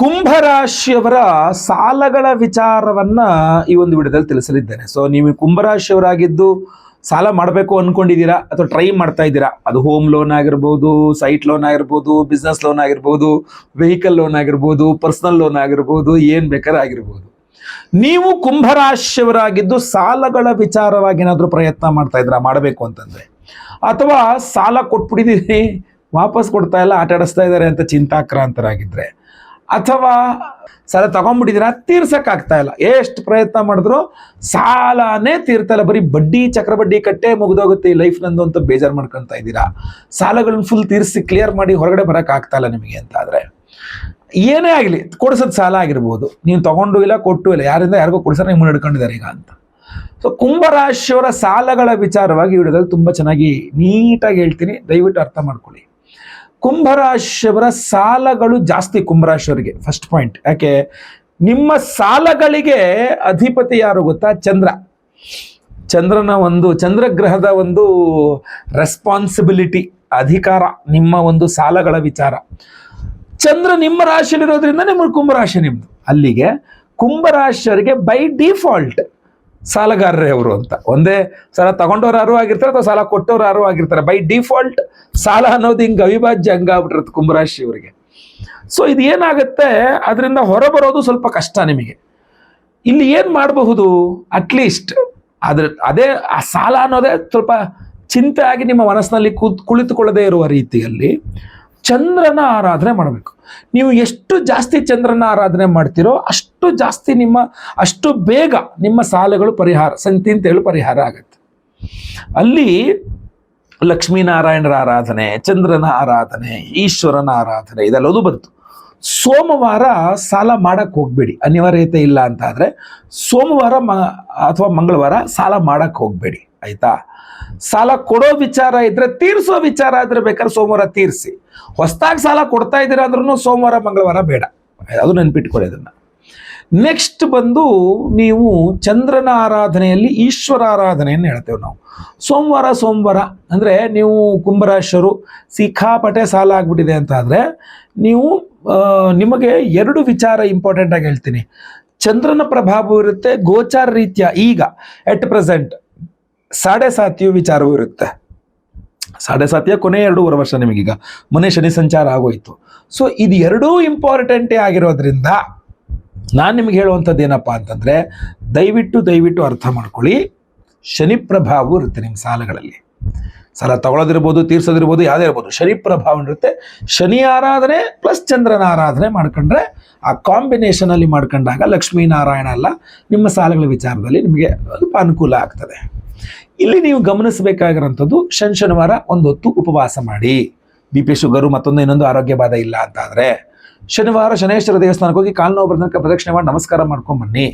ಕುಂಭರಾಶಿಯವರ ಸಾಲಗಳ ವಿಚಾರವನ್ನ ಈ ಒಂದು ವಿಡಿಯೋದಲ್ಲಿ ತಿಳಿಸಲಿದ್ದೇನೆ. ಸೊ ನೀವು ಕುಂಭರಾಶಿಯವರಾಗಿದ್ದು ಸಾಲ ಮಾಡಬೇಕು ಅನ್ಕೊಂಡಿದ್ದೀರಾ ಅಥವಾ ಟ್ರೈ ಮಾಡ್ತಾ ಇದ್ದೀರಾ, ಅದು ಹೋಮ್ ಲೋನ್ ಆಗಿರ್ಬೋದು, ಸೈಟ್ ಲೋನ್ ಆಗಿರ್ಬೋದು, ಬಿಸ್ನೆಸ್ ಲೋನ್ ಆಗಿರ್ಬೋದು, ವೆಹಿಕಲ್ ಲೋನ್ ಆಗಿರ್ಬೋದು, ಪರ್ಸನಲ್ ಲೋನ್ ಆಗಿರ್ಬೋದು, ಏನ್ ಬೇಕಾದ್ರೆ ಆಗಿರ್ಬೋದು. ನೀವು ಕುಂಭರಾಶಿಯವರಾಗಿದ್ದು ಸಾಲಗಳ ವಿಚಾರವಾಗಿ ಏನಾದರೂ ಪ್ರಯತ್ನ ಮಾಡ್ತಾ ಇದ್ದೀರಾ ಮಾಡಬೇಕು ಅಂತಂದ್ರೆ, ಅಥವಾ ಸಾಲ ಕೊಟ್ಬಿಟ್ಟಿದ್ದೀರಿ ವಾಪಸ್ ಕೊಡ್ತಾ ಇಲ್ಲ ಆಟ ಆಡಿಸ್ತಾ ಇದ್ದಾರೆ ಅಂತ ಚಿಂತಾಕ್ರಾಂತರಾಗಿದ್ರೆ, ಅಥವಾ ಸಾಲ ತಗೊಂಡ್ಬಿಟ್ಟಿದ್ದೀರಾ ತೀರ್ಸಕ್ಕಾಗ್ತಾ ಇಲ್ಲ, ಎಷ್ಟು ಪ್ರಯತ್ನ ಮಾಡಿದ್ರು ಸಾಲನೇ ತೀರ್ತಾ ಇಲ್ಲ, ಬರೀ ಬಡ್ಡಿ ಚಕ್ರಬಡ್ಡಿ ಕಟ್ಟೆ ಮುಗಿದೋಗುತ್ತೆ ಈ ಲೈಫ್ ನಂದು ಅಂತ ಬೇಜಾರು ಮಾಡ್ಕೊತಾ ಇದ್ದೀರಾ. ಸಾಲಗಳನ್ನ ಫುಲ್ ತೀರಿಸಿ ಕ್ಲಿಯರ್ ಮಾಡಿ ಹೊರಗಡೆ ಬರೋಕ್ಕಾಗ್ತಾ ಇಲ್ಲ ನಿಮಗೆ ಅಂತ ಆದರೆ, ಏನೇ ಆಗಲಿ ಕೊಡಿಸೋದು ಸಾಲ ಆಗಿರ್ಬೋದು, ನೀವು ತಗೊಂಡು ಇಲ್ಲ ಕೊಟ್ಟು ಇಲ್ಲ, ಯಾರಿಂದ ಯಾರಿಗೂ ಕೊಡಿಸೋರು ನೀವು ಹಿಡ್ಕೊಂಡಿದ್ದಾರೆ ಈಗ ಅಂತ. ಸೊ ಕುಂಭರಾಶಿಯವರ ಸಾಲಗಳ ವಿಚಾರವಾಗಿ ವಿಡಿಯೋದಲ್ಲಿ ತುಂಬ ಚೆನ್ನಾಗಿ ನೀಟಾಗಿ ಹೇಳ್ತೀನಿ, ದಯವಿಟ್ಟು ಅರ್ಥ ಮಾಡ್ಕೊಳ್ಳಿ. ಕುಂಭರಾಶಿಯವರ ಸಾಲಗಳು ಜಾಸ್ತಿ ಕುಂಭರಾಶಿಯವರಿಗೆ. ಫಸ್ಟ್ ಪಾಯಿಂಟ್, ಯಾಕೆ ನಿಮ್ಮ ಸಾಲಗಳಿಗೆ ಅಧಿಪತಿ ಯಾರು ಗೊತ್ತಾ? ಚಂದ್ರನ ಒಂದು ಚಂದ್ರಗ್ರಹದ ಒಂದು ರೆಸ್ಪಾನ್ಸಿಬಿಲಿಟಿ, ಅಧಿಕಾರ ನಿಮ್ಮ ಒಂದು ಸಾಲಗಳ ವಿಚಾರ. ಚಂದ್ರ ನಿಮ್ಮ ರಾಶಿಯಲ್ಲಿರೋದ್ರಿಂದ ನಿಮಗೆ ಕುಂಭರಾಶಿ ನಿಮ್ದು. ಅಲ್ಲಿಗೆ ಕುಂಭರಾಶಿಯವರಿಗೆ ಬೈ ಡಿಫಾಲ್ಟ್ ಸಾಲಗಾರರೇ ಅವರು ಅಂತ. ಒಂದೇ ಸಾಲ ತಗೊಂಡವ್ರು ಯಾರು ಆಗಿರ್ತಾರೆ ಅಥವಾ ಸಾಲ ಕೊಟ್ಟವ್ರು ಯಾರು ಆಗಿರ್ತಾರೆ, ಬೈ ಡಿಫಾಲ್ಟ್ ಸಾಲ ಅನ್ನೋದು ಹಿಂಗೆ ಅವಿಭಾಜ್ಯ ಹಂಗ ಆಗ್ಬಿಟ್ಟಿರುತ್ತೆ ಕುಂಭರಾಶಿಯವರಿಗೆ. ಸೊ ಇದು ಏನಾಗುತ್ತೆ, ಅದರಿಂದ ಹೊರಬರೋದು ಸ್ವಲ್ಪ ಕಷ್ಟ ನಿಮಗೆ. ಇಲ್ಲಿ ಏನು ಮಾಡಬಹುದು, ಅಟ್ಲೀಸ್ಟ್ ಅದೇ ಆ ಸಾಲ ಅನ್ನೋದೇ ಸ್ವಲ್ಪ ಚಿಂತೆ ಆಗಿ ನಿಮ್ಮ ಮನಸ್ಸಿನಲ್ಲಿ ಕುಳಿತುಕೊಳ್ಳದೇ ಇರುವ ರೀತಿಯಲ್ಲಿ ಚಂದ್ರನ ಆರಾಧನೆ ಮಾಡಬೇಕು. ನೀವು ಎಷ್ಟು ಜಾಸ್ತಿ ಚಂದ್ರನ ಆರಾಧನೆ ಮಾಡ್ತೀರೋ ಅಷ್ಟು ಬೇಗ ನಿಮ್ಮ ಸಾಲಗಳು ಪರಿಹಾರ, ಸಂತಿ ಅಂತ ಹೇಳಿ ಪರಿಹಾರ ಆಗುತ್ತೆ. ಅಲ್ಲಿ ಲಕ್ಷ್ಮೀನಾರಾಯಣರ ಆರಾಧನೆ, ಚಂದ್ರನ ಆರಾಧನೆ, ಈಶ್ವರನ ಆರಾಧನೆ ಇದೆಲ್ಲದು ಬಂತು. ಸೋಮವಾರ ಸಾಲ ಮಾಡಕ್ಕೆ ಹೋಗಬೇಡಿ, ಅನಿವಾರ್ಯತೆ ಇಲ್ಲ ಅಂತ ಆದರೆ ಸೋಮವಾರ ಅಥವಾ ಮಂಗಳವಾರ ಸಾಲ ಮಾಡಕ್ಕೆ ಹೋಗಬೇಡಿ, ಆಯ್ತಾ? ಸಾಲ ಕೊಡೋ ವಿಚಾರ ಇದ್ರೆ, ತೀರಿಸೋ ವಿಚಾರ ಇದ್ರೆ ಬೇಕಾದ್ರೆ ಸೋಮವಾರ ತೀರಿಸಿ. ಹೊಸದಾಗಿ ಸಾಲ ಕೊಡ್ತಾ ಇದ್ದೀರಾ ಅಂದ್ರೂ ಸೋಮವಾರ ಮಂಗಳವಾರ ಬೇಡ, ಅದು ನೆನ್ಪಿಟ್ಕೊಳ್ಳಿ ಅದನ್ನು. ನೆಕ್ಸ್ಟ್ ಬಂದು ನೀವು ಚಂದ್ರನ ಆರಾಧನೆಯಲ್ಲಿ ಈಶ್ವರ ಆರಾಧನೆಯನ್ನು ಹೇಳ್ತೇವೆ ನಾವು. ಸೋಮವಾರ ಅಂದರೆ ನೀವು ಕುಂಭರಾಶಿಯರು ಸಿಕ್ಕಾಪಟ್ಟೆ ಸಾಲ ಆಗ್ಬಿಟ್ಟಿದೆ ಅಂತ ಆದರೆ ನೀವು ನಿಮಗೆ ಎರಡು ವಿಚಾರ ಇಂಪಾರ್ಟೆಂಟ್ ಆಗಿ ಹೇಳ್ತೀನಿ. ಚಂದ್ರನ ಪ್ರಭಾವ ಇರುತ್ತೆ, ಗೋಚಾರ ರೀತ್ಯ ಈಗ ಎಟ್ ಪ್ರೆಸೆಂಟ್ 7.5 ವಿಚಾರವೂ ಇರುತ್ತೆ. 7.5 ಕೊನೆ 2.5 ವರ್ಷ ನಿಮಗೀಗ ಮೊನ್ನೆ ಶನಿ ಸಂಚಾರ ಆಗೋಯ್ತು. ಸೊ ಇದು ಎರಡೂ ಇಂಪಾರ್ಟೆಂಟೇ ಆಗಿರೋದ್ರಿಂದ ನಾನು ನಿಮ್ಗೆ ಹೇಳುವಂಥದ್ದು ಏನಪ್ಪ ಅಂತಂದರೆ, ದಯವಿಟ್ಟು ಅರ್ಥ ಮಾಡ್ಕೊಳ್ಳಿ. ಶನಿ ಪ್ರಭಾವ ಇರುತ್ತೆ ನಿಮ್ಮ ಸಾಲಗಳಲ್ಲಿ. ಸಾಲ ತಗೊಳ್ಳೋದಿರ್ಬೋದು, ತೀರ್ಸೋದಿರ್ಬೋದು, ಯಾವುದೇ ಇರ್ಬೋದು, ಶನಿ ಪ್ರಭಾವ ಇರುತ್ತೆ. ಶನಿ ಆರಾಧನೆ ಪ್ಲಸ್ ಚಂದ್ರನ ಆರಾಧನೆ ಮಾಡ್ಕೊಂಡ್ರೆ, ಆ ಕಾಂಬಿನೇಷನಲ್ಲಿ ಮಾಡ್ಕೊಂಡಾಗ ಲಕ್ಷ್ಮೀನಾರಾಯಣ ಅಲ್ಲ ನಿಮ್ಮ ಸಾಲಗಳ ವಿಚಾರದಲ್ಲಿ ನಿಮಗೆ ಸ್ವಲ್ಪ ಅನುಕೂಲ ಆಗ್ತದೆ. ಇಲ್ಲಿ ನೀವು ಗಮನಿಸಬೇಕಾಗಿರೋಂಥದ್ದು, ಶನಿವಾರ ಒಂದು ಹೊತ್ತು ಉಪವಾಸ ಮಾಡಿ. BP ಶುಗರು ಮತ್ತೊಂದು ಇನ್ನೊಂದು ಆರೋಗ್ಯ ಬಾಧೆ ಇಲ್ಲ ಅಂತ ಆದರೆ ಶನಿವಾರ ಶನೇಶ್ವರ ದೇವಸ್ಥಾನಕ್ಕೆ ಹೋಗಿ ಕಾಲು ನೋವು ಬರೋದಕ್ಕೆ ಪ್ರದಕ್ಷಿಣೆ ಮಾಡಿ ನಮಸ್ಕಾರ ಮಾಡ್ಕೊಂಬನ್ನಿ.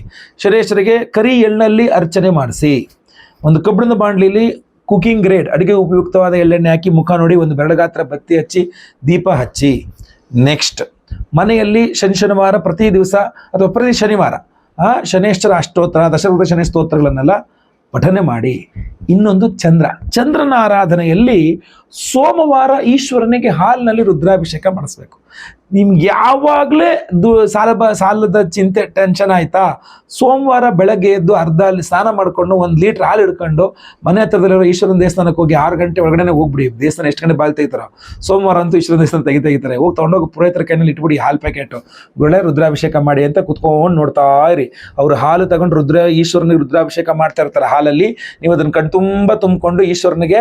ಶನೇಶ್ವರಿಗೆ ಕರಿ ಎಳ್ಳಲ್ಲಿ ಅರ್ಚನೆ ಮಾಡಿಸಿ. ಒಂದು ಕಬ್ಬಿಣದ ಬಾಂಡ್ಲಿಲಿ ಕುಕಿಂಗ್ ಗ್ರೇಡ್ ಅಡುಗೆ ಉಪಯುಕ್ತವಾದ ಎಳ್ಳೆಣ್ಣೆ ಹಾಕಿ ಮುಖ ನೋಡಿ ಒಂದು ಬೆರಳುಗಾತ್ರ ಬತ್ತಿ ಹಚ್ಚಿ ದೀಪ ಹಚ್ಚಿ. ನೆಕ್ಸ್ಟ್ ಮನೆಯಲ್ಲಿ ಶನಿವಾರ ಪ್ರತಿ ದಿವಸ ಅಥವಾ ಪ್ರತಿ ಶನಿವಾರ ಶನೇಶ್ವರ ಅಷ್ಟೋತ್ತರ, ದಶರಥ ಶನಿ ಸ್ತೋತ್ರಗಳನ್ನೆಲ್ಲ ಪಠನೆ ಮಾಡಿ. ಇನ್ನೊಂದು ಚಂದ್ರನ ಆರಾಧನೆಯಲ್ಲಿ ಸೋಮವಾರ ಈಶ್ವರನಿಗೆ ಹಾಲಿನಲ್ಲಿ ರುದ್ರಾಭಿಷೇಕ ಮಾಡಿಸ್ಬೇಕು. ನಿಮ್ಗೆ ಯಾವಾಗಲೇ ಸಾಲದ ಚಿಂತೆ ಟೆನ್ಷನ್ ಆಯ್ತಾ, ಸೋಮವಾರ ಬೆಳಗ್ಗೆ ಎದ್ದು ಅರ್ಧ ಅಲ್ಲಿ ಸ್ನಾನ ಮಾಡಿಕೊಂಡು 1 ಲೀಟ್ರ್ ಹಾಲು ಹಿಡ್ಕೊಂಡು ಮನೆ ಹತ್ರದಲ್ಲಿರೋ ಈಶ್ವರನ ದೇವಸ್ಥಾನಕ್ಕೆ ಹೋಗಿ 6 ಗಂಟೆ ಒಳಗಡೆ ಹೋಗ್ಬಿಡಿ. ದೇವಸ್ಥಾನ ಎಷ್ಟು ಗಂಟೆ ಬಾಲ್ ತೆಗಿತಾರೋ, ಸೋಮವಾರ ಅಂತೂ ಈಶ್ವರನ ದೇವಸ್ಥಾನ ತೆಗಿತಾರೆ. ಹೋಗಿ ತೊಗೊಂಡೋಗಿ ಪುರೋಹಿತರ ಕೈನಲ್ಲಿ ಇಟ್ಬಿಡಿ ಹಾಲು ಪ್ಯಾಕೆಟು, ಒಳ್ಳೆ ರುದ್ರಾಭಿಷೇಕ ಮಾಡಿ ಅಂತ ಕುತ್ಕೊಂಡು ನೋಡ್ತಾ ಇರಿ. ಅವರು ಹಾಲು ತಗೊಂಡು ಈಶ್ವರನಿಗೆ ರುದ್ರಾಭಿಷೇಕ ಮಾಡ್ತಾ ಇರ್ತಾರೆ ಹಾಲಲ್ಲಿ. ನೀವು ಅದನ್ನು ಕಣ್ ತುಂಬ ತುಂಬಿಕೊಂಡು ಈಶ್ವರನಿಗೆ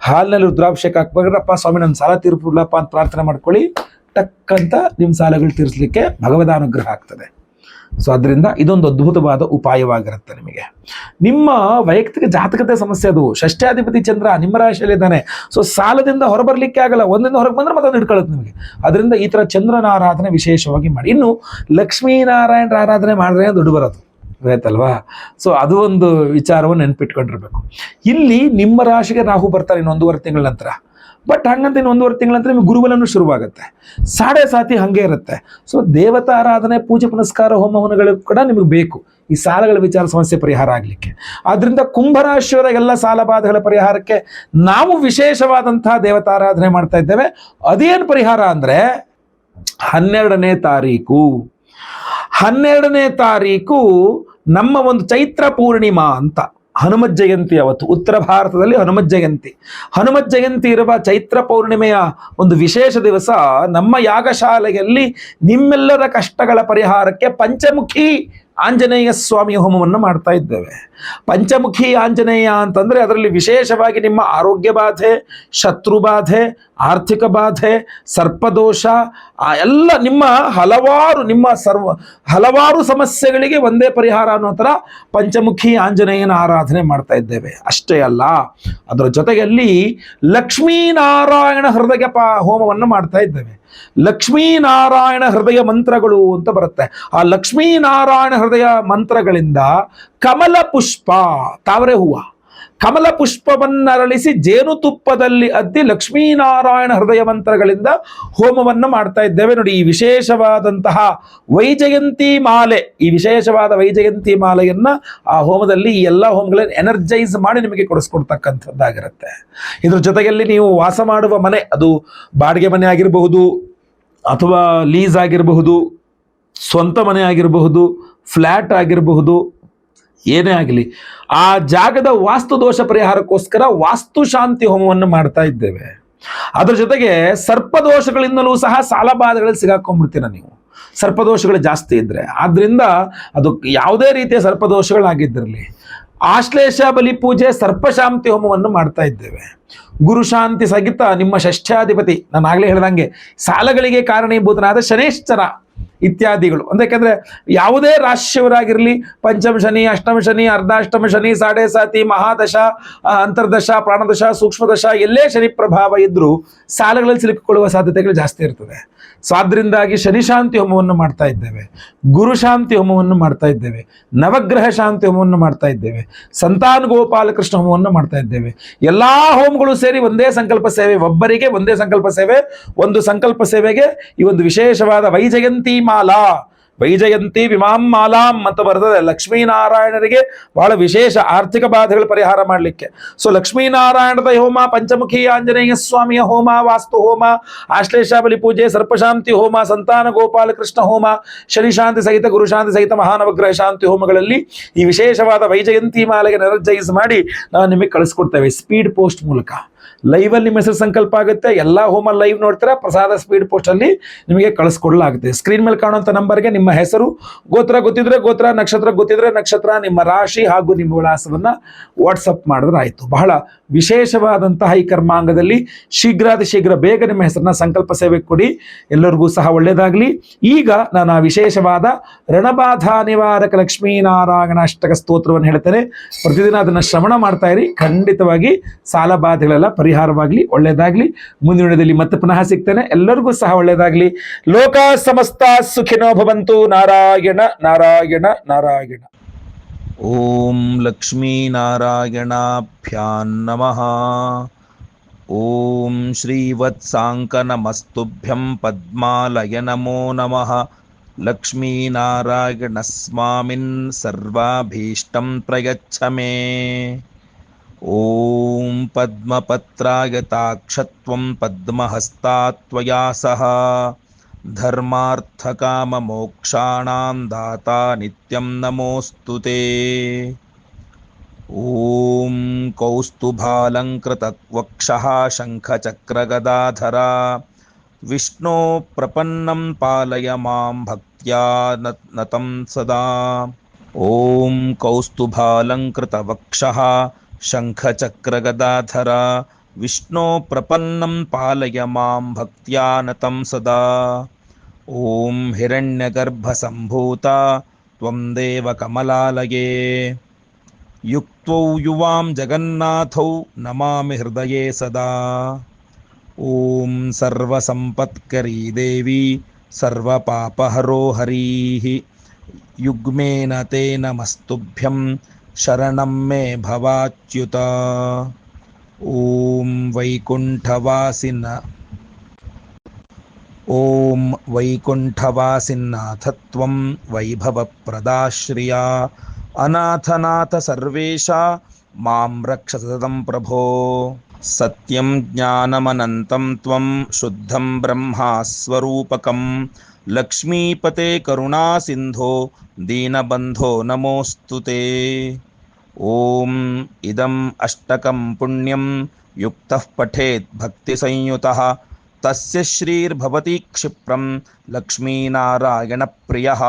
ಹಾಲಿನಲ್ಲಿ ರುದ್ರಾಭಿಷೇಕ ಹಾಕ್ಬೇಕಪ್ಪ, ಸ್ವಾಮಿ ನನ್ನ ಸಾಲ ತೀರ್ಪುಲ್ಲಪ್ಪ ಅಂತ ಪ್ರಾರ್ಥನೆ ಮಾಡ್ಕೊಳ್ಳಿ. ಟಕ್ಕಂತ ನಿಮ್ಮ ಸಾಲಗಳು ತೀರಿಸಲಿಕ್ಕೆ ಭಗವದ ಅನುಗ್ರಹ ಆಗ್ತದೆ. ಸೊ ಅದರಿಂದ ಇದೊಂದು ಅದ್ಭುತವಾದ ಉಪಾಯವಾಗಿರುತ್ತೆ ನಿಮಗೆ. ನಿಮ್ಮ ವೈಯಕ್ತಿಕ ಜಾತಕತೆ ಸಮಸ್ಯೆ ಅದು. ಷಷ್ಠಾಧಿಪತಿ ಚಂದ್ರ ನಿಮ್ಮ ರಾಶಿಯಲ್ಲಿದ್ದಾನೆ. ಸೊ ಸಾಲದಿಂದ ಹೊರಬರಲಿಕ್ಕೆ ಆಗಲ್ಲ, ಒಂದಿಂದ ಹೊರಗೆ ಬಂದ್ರೆ ಮತ್ತೊಂದು ಹಿಡ್ಕೊಳ್ಳುತ್ತೆ ನಿಮಗೆ. ಅದರಿಂದ ಈ ಥರ ಚಂದ್ರನ ಆರಾಧನೆ ವಿಶೇಷವಾಗಿ ಮಾಡಿ. ಇನ್ನು ಲಕ್ಷ್ಮೀನಾರಾಯಣರ ಆರಾಧನೆ ಮಾಡಿದ್ರೆ ದುಡ್ಡು ಬರೋದು ಆಯ್ತಲ್ವಾ. ಸೊ ಅದು ಒಂದು ವಿಚಾರವನ್ನು ನೆನ್ಪಿಟ್ಕೊಂಡಿರ್ಬೇಕು. ಇಲ್ಲಿ ನಿಮ್ಮ ರಾಶಿಗೆ ರಾಹು ಬರ್ತಾರೆ ಇನ್ನು 1.5 ತಿಂಗಳ ನಂತರ. ಬಟ್ ಹಂಗಂತ ಇನ್ನು 1.5 ತಿಂಗಳ ನಂತರ ನಿಮಗೆ ಗುರುಬಲನೂ ಶುರುವಾಗುತ್ತೆ. 7.5 ಹಾಗೆ ಇರುತ್ತೆ. ಸೊ ದೇವತಾ ಆರಾಧನೆ, ಪೂಜೆ ಪುನಸ್ಕಾರ, ಹೋಮ ಹವನಗಳು ಕೂಡ ನಿಮಗೆ ಬೇಕು ಈ ಸಾಲಗಳ ವಿಚಾರ ಸಮಸ್ಯೆ ಪರಿಹಾರ ಆಗಲಿಕ್ಕೆ. ಆದ್ದರಿಂದ ಕುಂಭರಾಶಿಯವರ ಎಲ್ಲ ಸಾಲ ಬಾಧೆಗಳ ಪರಿಹಾರಕ್ಕೆ ನಾವು ವಿಶೇಷವಾದಂತಹ ದೇವತಾರಾಧನೆ ಮಾಡ್ತಾ ಇದ್ದೇವೆ. ಅದೇನು ಪರಿಹಾರ ಅಂದರೆ, 12ನೇ ತಾರೀಕು 12ನೇ ತಾರೀಕು ನಮ್ಮ ಒಂದು ಚೈತ್ರ ಪೂರ್ಣಿಮಾ ಅಂತ ಹನುಮತ್ ಜಯಂತಿ ಅವತ್ತು ಉತ್ತರ ಭಾರತದಲ್ಲಿ ಹನುಮತ್ ಜಯಂತಿ ಇರುವ ಚೈತ್ರ ಪೌರ್ಣಿಮೆಯ ಒಂದು ವಿಶೇಷ ದಿವಸ ನಮ್ಮ ಯಾಗಶಾಲೆಯಲ್ಲಿ ನಿಮ್ಮೆಲ್ಲರ ಕಷ್ಟಗಳ ಪರಿಹಾರಕ್ಕೆ ಪಂಚಮುಖಿ ಆಂಜನೇಯ ಸ್ವಾಮಿ ಹೋಮವನ್ನು ಮಾಡ್ತಾ ಇದ್ದೇವೆ. ಪಂಚಮುಖಿ ಆಂಜನೇಯ ಅಂತಂದ್ರೆ ಅದರಲ್ಲಿ ವಿಶೇಷವಾಗಿ ನಿಮ್ಮ ಆರೋಗ್ಯ ಬಾಧೆ, ಶತ್ರು ಬಾಧೆ, ಆರ್ಥಿಕ ಬಾಧೆ, ಸರ್ಪದೋಷ, ಎಲ್ಲ ನಿಮ್ಮ ಹಲವಾರು ಸಮಸ್ಯೆಗಳಿಗೆ ಒಂದೇ ಪರಿಹಾರ ಅನ್ನೋ ಥರ ಪಂಚಮುಖಿ ಆಂಜನೇಯನ ಆರಾಧನೆ ಮಾಡ್ತಾ ಇದ್ದೇವೆ. ಅಷ್ಟೇ ಅಲ್ಲ, ಅದರ ಜೊತೆಯಲ್ಲಿ ಲಕ್ಷ್ಮೀನಾರಾಯಣ ಹೃದಯ ಹೋಮವನ್ನು ಮಾಡ್ತಾ ಇದ್ದೇವೆ. ಲಕ್ಷ್ಮೀನಾರಾಯಣ ಹೃದಯ ಮಂತ್ರಗಳು ಅಂತ ಬರುತ್ತೆ. ಆ ಲಕ್ಷ್ಮೀನಾರಾಯಣ ಹೃದಯ ಮಂತ್ರಗಳಿಂದ ಕಮಲ ಪುಷ್ಪ, ತಾವರೆ ಹೂವು, ಕಮಲ ಪುಷ್ಪವನ್ನರಳಿಸಿ ಜೇನುತುಪ್ಪದಲ್ಲಿ ಅದ್ದಿ ಲಕ್ಷ್ಮೀನಾರಾಯಣ ಹೃದಯ ಮಂತ್ರಗಳಿಂದ ಹೋಮವನ್ನು ಮಾಡ್ತಾ ಇದ್ದೇವೆ. ನೋಡಿ, ಈ ವಿಶೇಷವಾದಂತಹ ವೈಜಯಂತಿ ಮಾಲೆ, ಈ ವಿಶೇಷವಾದ ವೈಜಯಂತಿ ಮಾಲೆಯನ್ನ ಆ ಹೋಮದಲ್ಲಿ ಈ ಎಲ್ಲ ಹೋಮಗಳನ್ನು ಎನರ್ಜೈಸ್ ಮಾಡಿ ನಿಮಗೆ ಕೊಡಿಸ್ಕೊಡ್ತಕ್ಕಂಥದ್ದಾಗಿರುತ್ತೆ. ಇದ್ರ ಜೊತೆಯಲ್ಲಿ ನೀವು ವಾಸ ಮಾಡುವ ಮನೆ, ಅದು ಬಾಡಿಗೆ ಮನೆ ಆಗಿರಬಹುದು, ಅಥವಾ ಲೀಸ್ ಆಗಿರಬಹುದು, ಸ್ವಂತ ಮನೆ ಆಗಿರಬಹುದು, ಫ್ಲ್ಯಾಟ್ ಆಗಿರಬಹುದು, ಏನೇ ಆಗಲಿ, ಆ ಜಾಗದ ವಾಸ್ತು ದೋಷ ಪರಿಹಾರಕ್ಕೋಸ್ಕರ ವಾಸ್ತು ಶಾಂತಿ ಹೋಮವನ್ನು ಮಾಡ್ತಾ ಇದ್ದೇವೆ. ಅದರ ಜೊತೆಗೆ ಸರ್ಪದೋಷಗಳಿಂದಲೂ ಸಹ ಸಾಲಬಾಧೆಗಳಲ್ಲಿ ಸಿಗಾಕೊಂಡ್ಬಿಡ್ತೀರ ನೀವು, ಸರ್ಪದೋಷಗಳು ಜಾಸ್ತಿ ಇದ್ರೆ. ಆದ್ರಿಂದ ಅದು ಯಾವುದೇ ರೀತಿಯ ಸರ್ಪದೋಷಗಳಾಗಿದ್ದಿರಲಿ, ಆಶ್ಲೇಷ ಬಲಿ ಪೂಜೆ ಸರ್ಪಶಾಂತಿ ಹೋಮವನ್ನು ಮಾಡ್ತಾ ಇದ್ದೇವೆ. ಗುರುಶಾಂತಿ ಸಹಿತ ನಿಮ್ಮ ಷಷ್ಠ್ಯಾಧಿಪತಿ, ನಾನು ಆಗಲೇ ಹೇಳ್ದಂಗೆ ಸಾಲಗಳಿಗೆ ಕಾರಣೀಭೂತನಾದ ಶನೇಶ್ಚರ ಇತ್ಯಾದಿಗಳು. ಯಾಕೆಂದ್ರೆ ಯಾವುದೇ ರಾಶಿಯವರಾಗಿರಲಿ, ಪಂಚಮ ಶನಿ, ಅಷ್ಟಮ ಶನಿ, ಅರ್ಧಾಷ್ಟಮ ಶನಿ, ಸಾಡೆ ಸಾತಿ, ಮಹಾದಶ, ಅಂತರ್ದಶ, ಪ್ರಾಣದಶ, ಸೂಕ್ಷ್ಮದಶ, ಎಲ್ಲೇ ಶನಿ ಪ್ರಭಾವ ಇದ್ರೂ ಸಾಲಗಳಲ್ಲಿ ಸಿಲುಕಿಕೊಳ್ಳುವ ಸಾಧ್ಯತೆಗಳು ಜಾಸ್ತಿ ಇರ್ತದೆ. ಸೊ ಆದ್ರಿಂದಾಗಿ ಶನಿ ಶಾಂತಿ ಹೋಮವನ್ನು ಮಾಡ್ತಾ ಇದ್ದೇವೆ, ಗುರು ಶಾಂತಿ ಹೋಮವನ್ನು ಮಾಡ್ತಾ ಇದ್ದೇವೆ, ನವಗ್ರಹ ಶಾಂತಿ ಹೋಮವನ್ನು ಮಾಡ್ತಾ ಇದ್ದೇವೆ, ಸಂತಾನ ಗೋಪಾಲಕೃಷ್ಣ ಹೋಮವನ್ನು ಮಾಡ್ತಾ ಇದ್ದೇವೆ. ಎಲ್ಲಾ ಹೋಮಗಳು ಸೇರಿ ಒಂದೇ ಸಂಕಲ್ಪ ಸೇವೆ, ಒಬ್ಬರಿಗೆ ಒಂದೇ ಸಂಕಲ್ಪ ಸೇವೆ. ಒಂದು ಸಂಕಲ್ಪ ಸೇವೆಗೆ ಈ ಒಂದು ವಿಶೇಷವಾದ ವೈಜಯಂತಿ ಮಾಲಾ, ವೈಜಯಂತಿ ವಿಮಾಂ ಮಾಲಾಂ ಅಂತ ಬರ್ತದೆ. ಲಕ್ಷ್ಮೀನಾರಾಯಣರಿಗೆ ಬಹಳ ವಿಶೇಷ ಆರ್ಥಿಕ ಬಾಧೆಗಳ ಪರಿಹಾರ ಮಾಡಲಿಕ್ಕೆ. ಸೊ ಲಕ್ಷ್ಮೀನಾರಾಯಣದ ಹೋಮ, ಪಂಚಮುಖಿ ಆಂಜನೇಯ ಸ್ವಾಮಿಯ ಹೋಮ, ವಾಸ್ತು ಹೋಮ, ಆಶ್ಲೇಷಾಬಲಿ ಪೂಜೆ, ಸರ್ಪಶಾಂತಿ ಹೋಮ, ಸಂತಾನ ಗೋಪಾಲಕೃಷ್ಣ ಹೋಮ, ಶನಿಶಾಂತಿ ಸಹಿತ ಗುರುಶಾಂತಿ ಸಹಿತ ಮಹಾನವಗ್ರಹ ಶಾಂತಿ ಹೋಮಗಳಲ್ಲಿ ಈ ವಿಶೇಷವಾದ ವೈಜಯಂತಿ ಮಾಲೆಗೆ ಎನರ್ಜೈಸ್ ಮಾಡಿ ನಾವು ನಿಮಗೆ ಕಳಿಸ್ಕೊಡ್ತೇವೆ ಸ್ಪೀಡ್ ಪೋಸ್ಟ್ ಮೂಲಕ. ಲೈವಲ್ಲಿ ನಿಮ್ಮ ಹೆಸರು ಸಂಕಲ್ಪ ಆಗುತ್ತೆ, ಎಲ್ಲ ಹೋಮ ಲೈವ್ ನೋಡ್ತೀರಾ, ಪ್ರಸಾದ ಸ್ಪೀಡ್ ಪೋಸ್ಟ್ ಅಲ್ಲಿ ನಿಮಗೆ ಕಳಿಸ್ಕೊಡಲಾಗುತ್ತೆ. ಸ್ಕ್ರೀನ್ ಮೇಲೆ ಕಾಣುವಂಥ ನಂಬರ್ಗೆ ನಿಮ್ಮ ಹೆಸರು, ಗೋತ್ರ ಗೊತ್ತಿದ್ರೆ ಗೋತ್ರ, ನಕ್ಷತ್ರ ಗೊತ್ತಿದ್ರೆ ನಕ್ಷತ್ರ, ನಿಮ್ಮ ರಾಶಿ ಹಾಗೂ ನಿಮ್ಮ ವಿಳಾಸವನ್ನ ವಾಟ್ಸಪ್ ಮಾಡಿದ್ರೆ ಆಯಿತು. ಬಹಳ ವಿಶೇಷವಾದಂತಹ ಈ ಕರ್ಮಾಂಗದಲ್ಲಿ ಶೀಘ್ರಾತಿ ಶೀಘ್ರ ಬೇಗ ನಿಮ್ಮ ಹೆಸರನ್ನ ಸಂಕಲ್ಪ ಸೇವೆ ಕೊಡಿ. ಎಲ್ಲರಿಗೂ ಸಹ ಒಳ್ಳೆಯದಾಗಲಿ. ಈಗ ನಾನು ಆ ವಿಶೇಷವಾದ ರಣಬಾಧಾ ನಿವಾರಕ ಲಕ್ಷ್ಮೀನಾರಾಯಣ ಅಷ್ಟಕ ಸ್ತೋತ್ರವನ್ನು ಹೇಳ್ತೇನೆ. ಪ್ರತಿದಿನ ಅದನ್ನು ಶ್ರವಣ ಮಾಡ್ತಾ ಇರಿ, ಖಂಡಿತವಾಗಿ ಸಾಲ ಬಾಧೆಗಳೆಲ್ಲ ಪರಿಹಾರವಾಗಲಿ, ಒಳ್ಳೆಯದಾಗಲಿ. ಮುಂದಿನ ವಿಡಿಯೋದಲ್ಲಿ ಮತ್ತೆ ಪುನಃ ಸಿಗ್ತೇನೆ. ಎಲ್ಲರಿಗೂ ಸಹ ಒಳ್ಳೆಯದಾಗಲಿ. ಲೋಕ ಸಮಸ್ತ ಸುಖಿನೋ ಭವಂತು. ನಾರಾಯಣ ನಾರಾಯಣ ನಾರಾಯಣ. ಓಂ ಲಕ್ಷ್ಮೀನಾರಾಯಣಾಭ್ಯಾಂ ನಮಃ. ಓಂ ಶ್ರೀವತ್ಸಾಂಕನಮಸ್ತುಭ್ಯಂ ಪದ್ಮಾಲಯ ನಮೋ ನಮಃ. ಲಕ್ಷ್ಮೀನಾರಾಯಣ ಸ್ವಾಮಿನ್ ಸರ್ವಾಭೀಷ್ಟಂ ಪ್ರಯಚ್ಛ ಮೇ. ಓಂ ಪದ್ಮಪತ್ರಾಯತಾಕ್ಷತ್ವಂ ಪದ್ಮಹಸ್ತಾತ್ವಯಾ ಸಹ ಧರ್ಮಾರ್ಥಕಾಮಮೋಕ್ಷಾಣಾಂ ದಾತಾ ನಿತ್ಯಂ ನಮೋಸ್ತುತೇ. ಓಂ ಕೌಸ್ತುಭಾಲಂಕೃತವಕ್ಷಃ ಶಂಖಚಕ್ರಗದಾಧರ ವಿಷ್ಣೋ ಪ್ರಪನ್ನಂ ಪಾಲಯ ಮಾಂ ಭಕ್ತ್ಯಾ ನತಂ ಸದಾ. ಓಂ ಕೌಸ್ತುಭಾಲಂಕೃತವಕ್ಷಃ ಶಂಖಚಕ್ರಗದಾಧರ ವಿಷ್ಣೋ ಪ್ರಪನ್ನಂ ಪಾಲಯ ಮಾಂ ಭಕ್ತ್ಯಾ ನತಂ ಸದಾ. ಓಂ ಹಿರಣ್ಯಗರ್ಭಸಂಭೂತ ತ್ವಂ ದೇವ ಕಮಲಾಲಯೇ. ಯುಕ್ತೌ ಯುವಾಂ ಜಗನ್ನಾಥೌ ನಮಾಮಿ ಹೃದಯೇ ಸದಾ. ಓಂ ಸರ್ವಸಂಪತ್ಕರೀ ದೇವಿ ಸರ್ವಪಾಪಹರೋ ಹರೀಃ. ಯುಗ್ಮೇನ ತೇ ನಮಸ್ತುಭ್ಯಂ ಶರಣಂ ಮೇ ಭವಾಚ್ಯುತ. ಓಂ ವೈಕುಂಠವಾಸಿನಾಥತ್ವಂ ವೈಭವಪ್ರದಾಶ್ರಿಯಾ. ಅನಾಥನಾಥ ಸರ್ವೇಶ ಮಾಂ ರಕ್ಷ ಸತತಂ ಪ್ರಭೋ. सत्यं ज्ञानमनन्तं त्वं शुद्धं ब्रह्मास्वरूपकं लक्ष्मीपते करुणासिन्धो दीनबन्धो नमोऽस्तु ते। ॐ इदम् अष्टकं पुण्यं युक्तः पठेत् भक्तिसंयुतः तस्य श्रीर्भवति क्षिप्रं लक्ष्मीनारायणप्रियः।